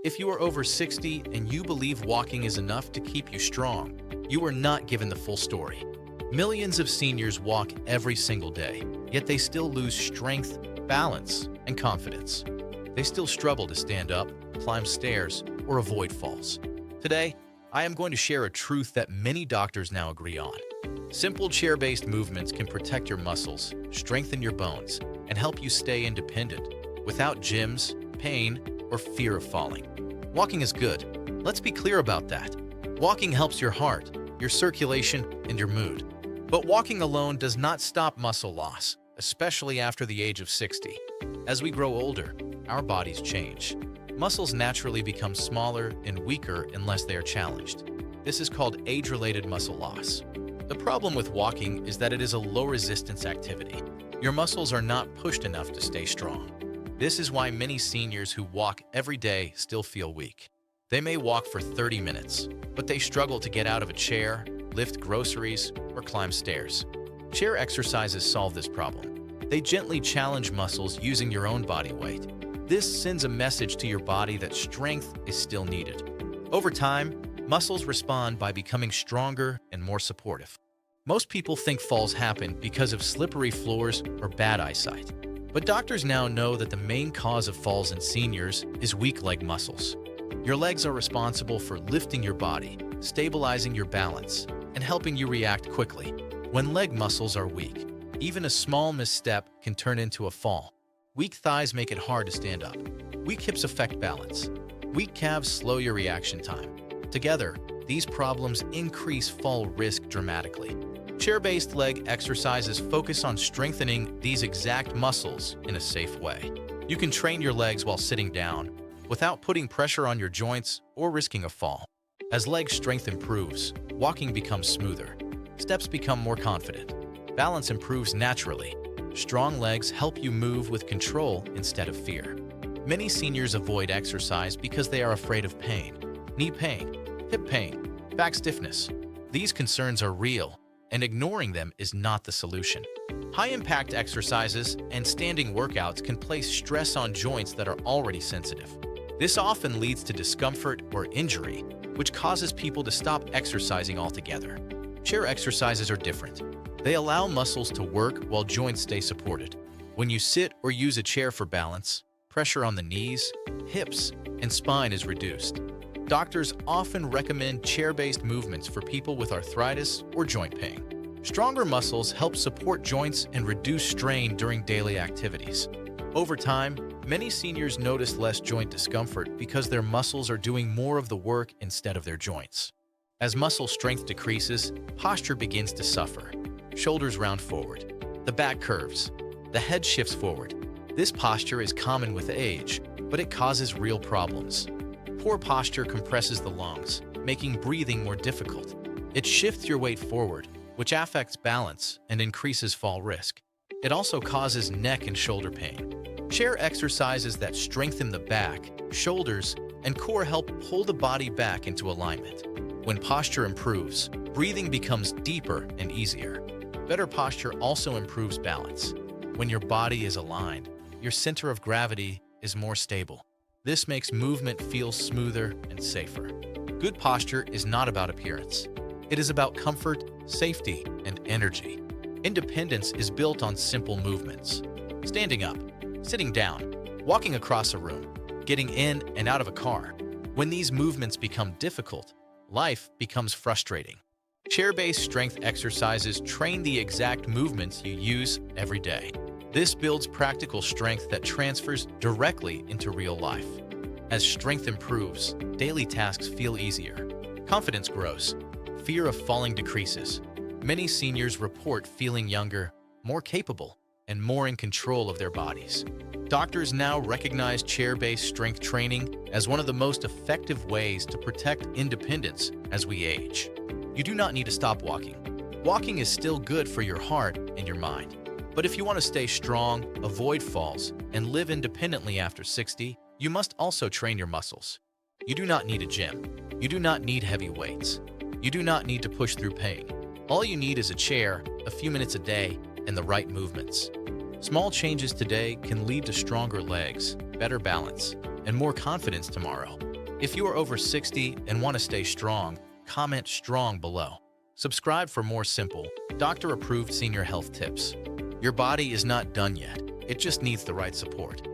If you are over 60 and you believe walking is enough to keep you strong, you are not given the full story. Millions of seniors walk every single day, yet they still lose strength, balance, and confidence. They still struggle to stand up, climb stairs, or avoid falls. Today, I am going to share a truth that many doctors now agree on. Simple chair-based movements can protect your muscles, strengthen your bones, and help you stay independent without gyms, pain, or fear of falling. Walking is good. Let's be clear about that. Walking helps your heart, your circulation, and your mood. But walking alone does not stop muscle loss, especially after the age of 60. As we grow older, our bodies change. Muscles naturally become smaller and weaker unless they are challenged. This is called age-related muscle loss. The problem with walking is that it is a low-resistance activity. Your muscles are not pushed enough to stay strong. This is why many seniors who walk every day still feel weak. They may walk for 30 minutes, but they struggle to get out of a chair, lift groceries, or climb stairs. Chair exercises solve this problem. They gently challenge muscles using your own body weight. This sends a message to your body that strength is still needed. Over time, muscles respond by becoming stronger and more supportive. Most people think falls happen because of slippery floors or bad eyesight. But doctors now know that the main cause of falls in seniors is weak leg muscles. Your legs are responsible for lifting your body, stabilizing your balance, and helping you react quickly. When leg muscles are weak, even a small misstep can turn into a fall. Weak thighs make it hard to stand up. Weak hips affect balance. Weak calves slow your reaction time. Together, these problems increase fall risk dramatically. Chair-based leg exercises focus on strengthening these exact muscles in a safe way. You can train your legs while sitting down without putting pressure on your joints or risking a fall. As leg strength improves, walking becomes smoother. Steps become more confident. Balance improves naturally. Strong legs help you move with control instead of fear. Many seniors avoid exercise because they are afraid of pain. Knee pain, hip pain, back stiffness. These concerns are real, and ignoring them is not the solution. High-impact exercises and standing workouts can place stress on joints that are already sensitive. This often leads to discomfort or injury, which causes people to stop exercising altogether. Chair exercises are different. They allow muscles to work while joints stay supported. When you sit or use a chair for balance, pressure on the knees, hips, and spine is reduced. Doctors often recommend chair-based movements for people with arthritis or joint pain. Stronger muscles help support joints and reduce strain during daily activities. Over time, many seniors notice less joint discomfort because their muscles are doing more of the work instead of their joints. As muscle strength decreases, posture begins to suffer. Shoulders round forward. The back curves. The head shifts forward. This posture is common with age, but it causes real problems. Poor posture compresses the lungs, making breathing more difficult. It shifts your weight forward, which affects balance and increases fall risk. It also causes neck and shoulder pain. Chair exercises that strengthen the back, shoulders, and core help pull the body back into alignment. When posture improves, breathing becomes deeper and easier. Better posture also improves balance. When your body is aligned, your center of gravity is more stable. This makes movement feel smoother and safer. Good posture is not about appearance. It is about comfort, safety, and energy. Independence is built on simple movements. Standing up, sitting down, walking across a room, getting in and out of a car. When these movements become difficult, life becomes frustrating. Chair-based strength exercises train the exact movements you use every day. This builds practical strength that transfers directly into real life. As strength improves, daily tasks feel easier. Confidence grows. Fear of falling decreases. Many seniors report feeling younger, more capable, and more in control of their bodies. Doctors now recognize chair-based strength training as one of the most effective ways to protect independence as we age. You do not need to stop walking. Walking is still good for your heart and your mind. But if you want to stay strong, avoid falls, and live independently after 60, you must also train your muscles. You do not need a gym. You do not need heavy weights. You do not need to push through pain. All you need is a chair, a few minutes a day, and the right movements. Small changes today can lead to stronger legs, better balance, and more confidence tomorrow. If you are over 60 and want to stay strong, comment strong below. Subscribe for more simple, doctor-approved senior health tips. Your body is not done yet. It just needs the right support.